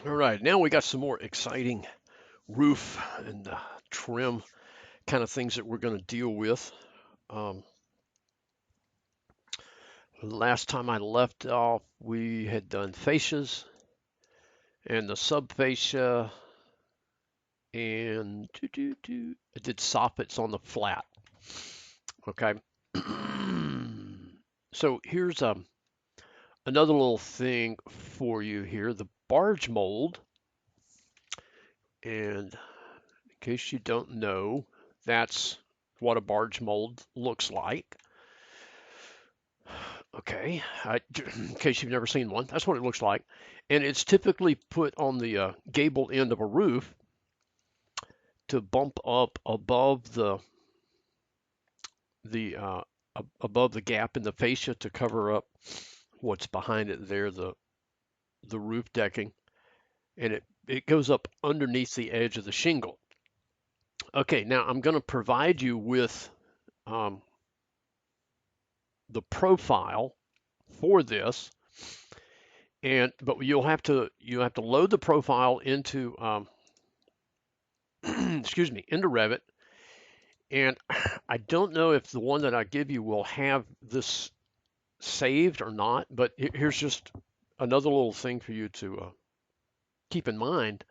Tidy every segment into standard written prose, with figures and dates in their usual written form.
All right, now we got some more exciting roof and trim kind of things that we're going to deal with. Um, Last time I left off, we had done fascias and the subfascia, and I did soffits on the flat. Okay. So here's another little thing for you here, the barge mold. And in case you don't know, that's what a barge mold looks like. Okay, in case you've never seen one, that's what it looks like. And it's typically put on the gable end of a roof to bump up above the above the gap in the fascia to cover up what's behind it there, the roof decking, and it goes up underneath the edge of the shingle. Okay, now I'm going to provide you with um, the profile for this, but you have to load the profile into excuse me, into Revit. And I don't know if the one that I give you will have this saved or not, but here's just another little thing for you to keep in mind.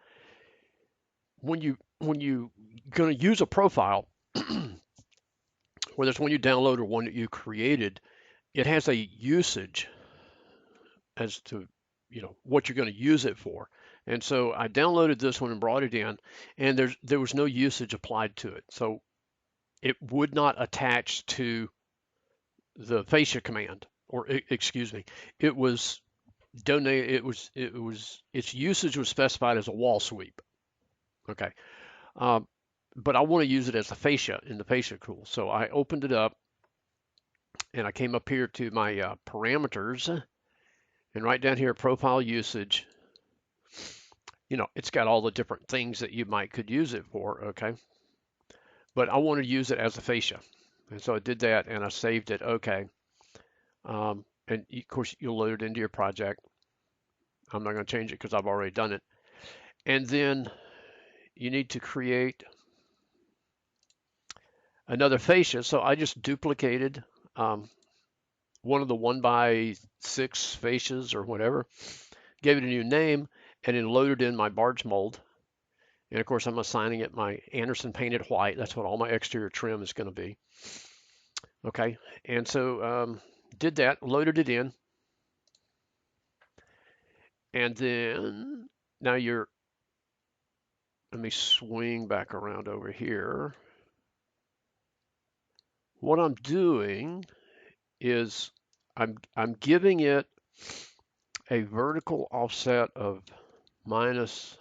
When you going to use a profile, whether it's one you download or one that you created, it has a usage as to what you're going to use it for. And so I downloaded this one and brought it in, and there was no usage applied to it. So it would not attach to the fascia command, or excuse me, it was donated. Its usage was specified as a wall sweep. Okay, um, but I want to use it as a fascia in the fascia tool. So I opened it up and I came up here to my parameters, and right down here, profile usage. It's got all the different things that you could use it for. Okay, but I want to use it as a fascia, and so I did that and I saved it. Okay. And of course, you'll load it into your project. I'm not going to change it because I've already done it. And then you need to create another fascia. So I just duplicated um, one of the 1x6 fascias or whatever, gave it a new name, and then loaded in my barge mold. And of course, I'm assigning it my Anderson painted white. That's what all my exterior trim is going to be. Okay. And so did that, loaded it in. And then now let me swing back around over here. What I'm doing is I'm giving it a vertical offset of minus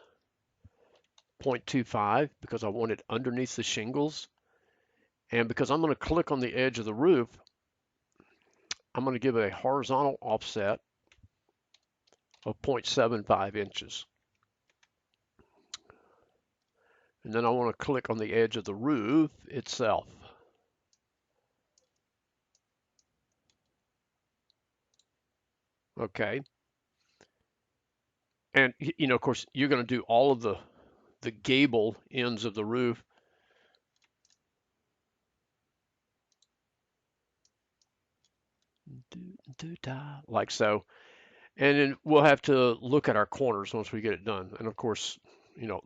0.25 because I want it underneath the shingles. And because I'm going to click on the edge of the roof, I'm going to give it a horizontal offset of 0.75 inches. And then I want to click on the edge of the roof itself. Okay. And of course, you're going to do all of the gable ends of the roof. Like so. And then we'll have to look at our corners once we get it done. And of course,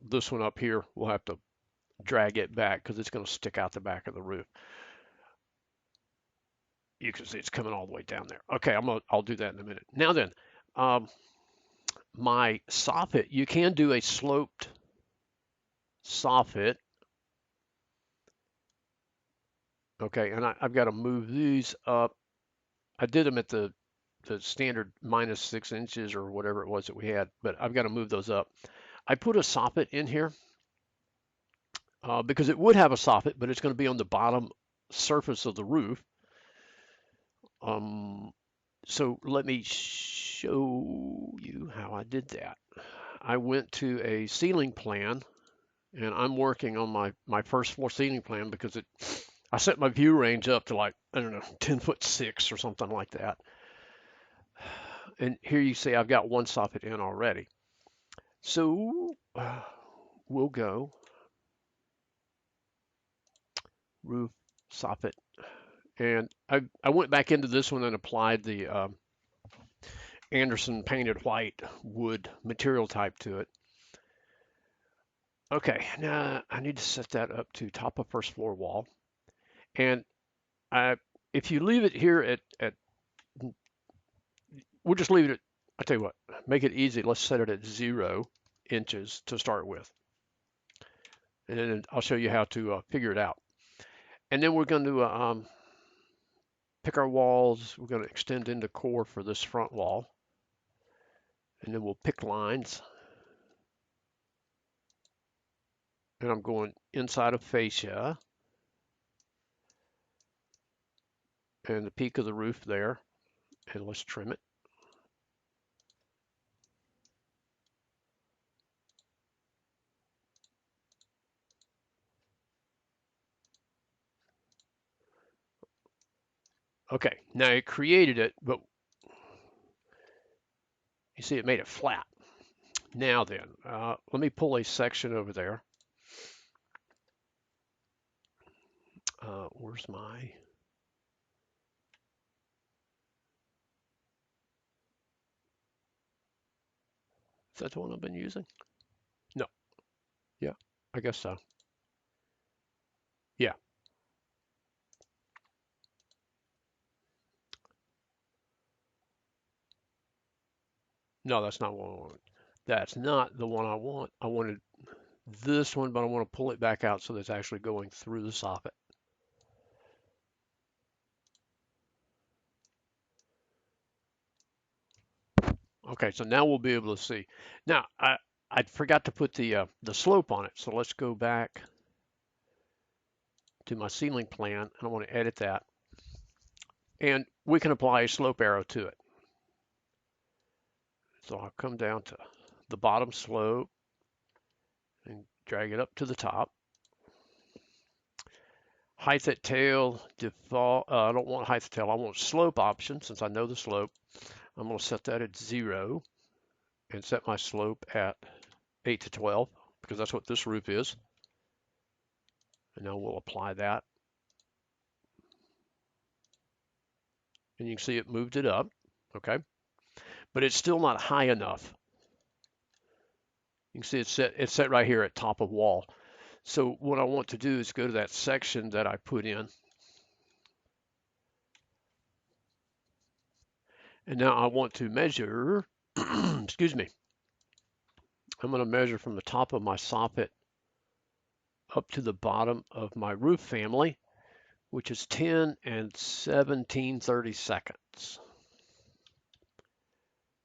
this one up here, we'll have to drag it back because it's going to stick out the back of the roof. You can see it's coming all the way down there. Okay, I'll do that in a minute. Now then, um, my soffit, you can do a sloped soffit. Okay, and I've got to move these up. I did them at the standard minus 6 inches or whatever it was that we had, but I've got to move those up. I put a soffit in here because it would have a soffit, but it's going to be on the bottom surface of the roof. So let me show you how I did that. I went to a ceiling plan, and I'm working on my first floor ceiling plan because I set my view range up to, like, I don't know, 10'6" or something like that. And here you see I've got one soffit in already. So we'll go roof soffit. And I went back into this one and applied the Anderson painted white wood material type to it. Okay, now I need to set that up to top of first floor wall. And if you leave it here at we'll just leave it at, I tell you what, make it easy. Let's set it at 0 inches to start with. And then I'll show you how to figure it out. And then we're going to pick our walls. We're going to extend into core for this front wall. And then we'll pick lines. And I'm going inside of fascia. And the peak of the roof there. And let's trim it. Okay, now it created it, but you see it made it flat. Now then, let me pull a section over there. Where's my... Is that the one I've been using? No. Yeah, I guess so. Yeah. No, that's not what I want. That's not the one I want. I wanted this one, but I want to pull it back out so that it's actually going through the soffit. Okay, so now we'll be able to see. Now, I forgot to put the slope on it, so let's go back to my ceiling plan, and I want to edit that. And we can apply a slope arrow to it. So I'll come down to the bottom slope and drag it up to the top. Height at tail, default, I don't want height at tail, I want slope option since I know the slope. I'm going to set that at 0 and set my slope at 8 to 12 because that's what this roof is. And now we'll apply that. And you can see it moved it up, okay? But it's still not high enough. You can see it's set right here at top of wall. So what I want to do is go to that section that I put in. And now I want to measure, excuse me, I'm going to measure from the top of my soffit up to the bottom of my roof family, which is 10 and 17/32.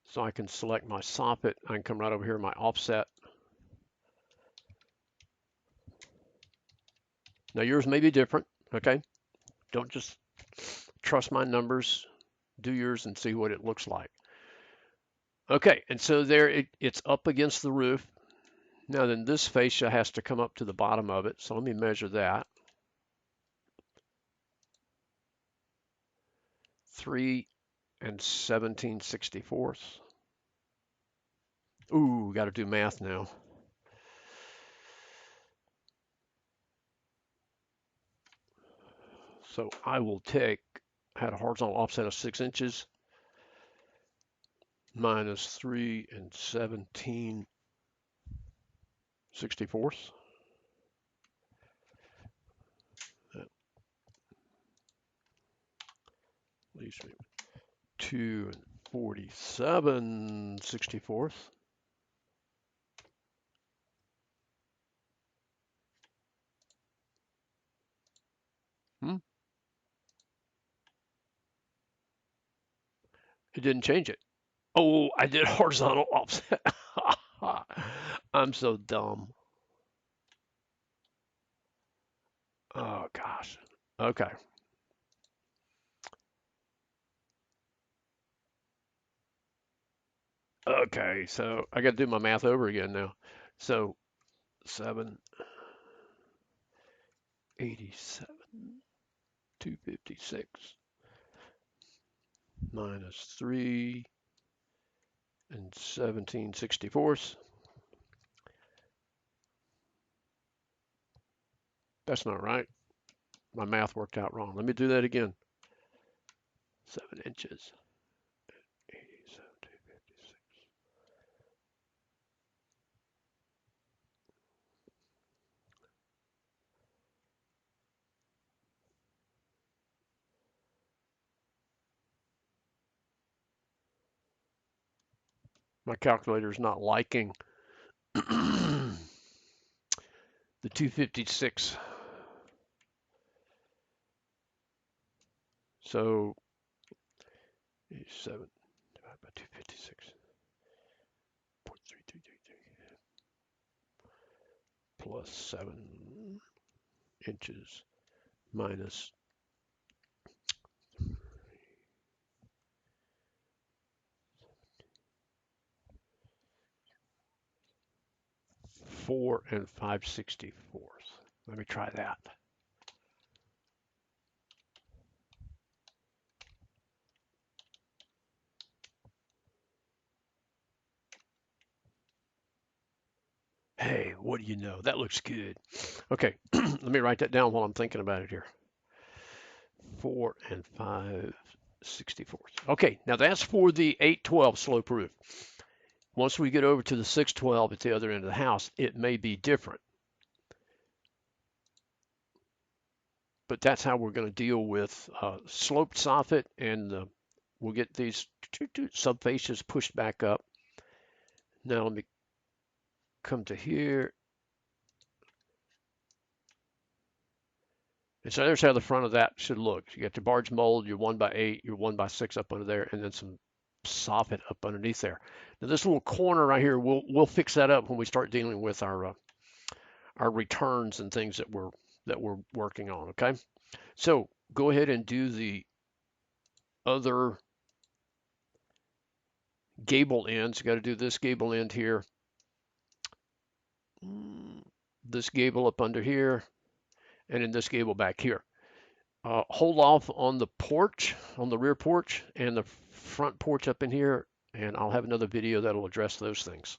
So I can select my soffit. I can come right over here to my offset. Now yours may be different, okay? Don't just trust my numbers. Do yours and see what it looks like. Okay, and so there it's up against the roof. Now then this fascia has to come up to the bottom of it. So let me measure that. 3 and 17/64. Ooh, got to do math now. So I will take, I had a horizontal offset of 6 inches minus 3 and 17/64. That leaves me 2 and 47/64. Hmm? It didn't change it. Oh, I did horizontal offset. I'm so dumb. Oh gosh. Okay. Okay, so I got to do my math over again now. So 787, 256 minus 3 and 17/64. That's not right. My math worked out wrong. Let me do that again. 7 inches. 87 to 56. My calculator is not liking the 256. So 87 divided by 256. 0.3333 plus 7 inches minus 4 and 5/64. Let me try that. Hey, what do you know? That looks good. Okay, let me write that down while I'm thinking about it here. 4 and 5/64. Okay, now that's for the 812 slope roof. Once we get over to the 612 at the other end of the house, it may be different. But that's how we're going to deal with sloped soffit, and we'll get these subfascias pushed back up. Now let me come to here. And so there's how the front of that should look. You got your barge mold, your 1x8, your 1x6 up under there, and then some soffit up underneath there. Now this little corner right here, we'll fix that up when we start dealing with our returns and things that we're working on. Okay, so go ahead and do the other gable ends. You got to do this gable end here, this gable up under here, and then this gable back here. Hold off on the porch, on the rear porch, and the front porch up in here, and I'll have another video that'll address those things.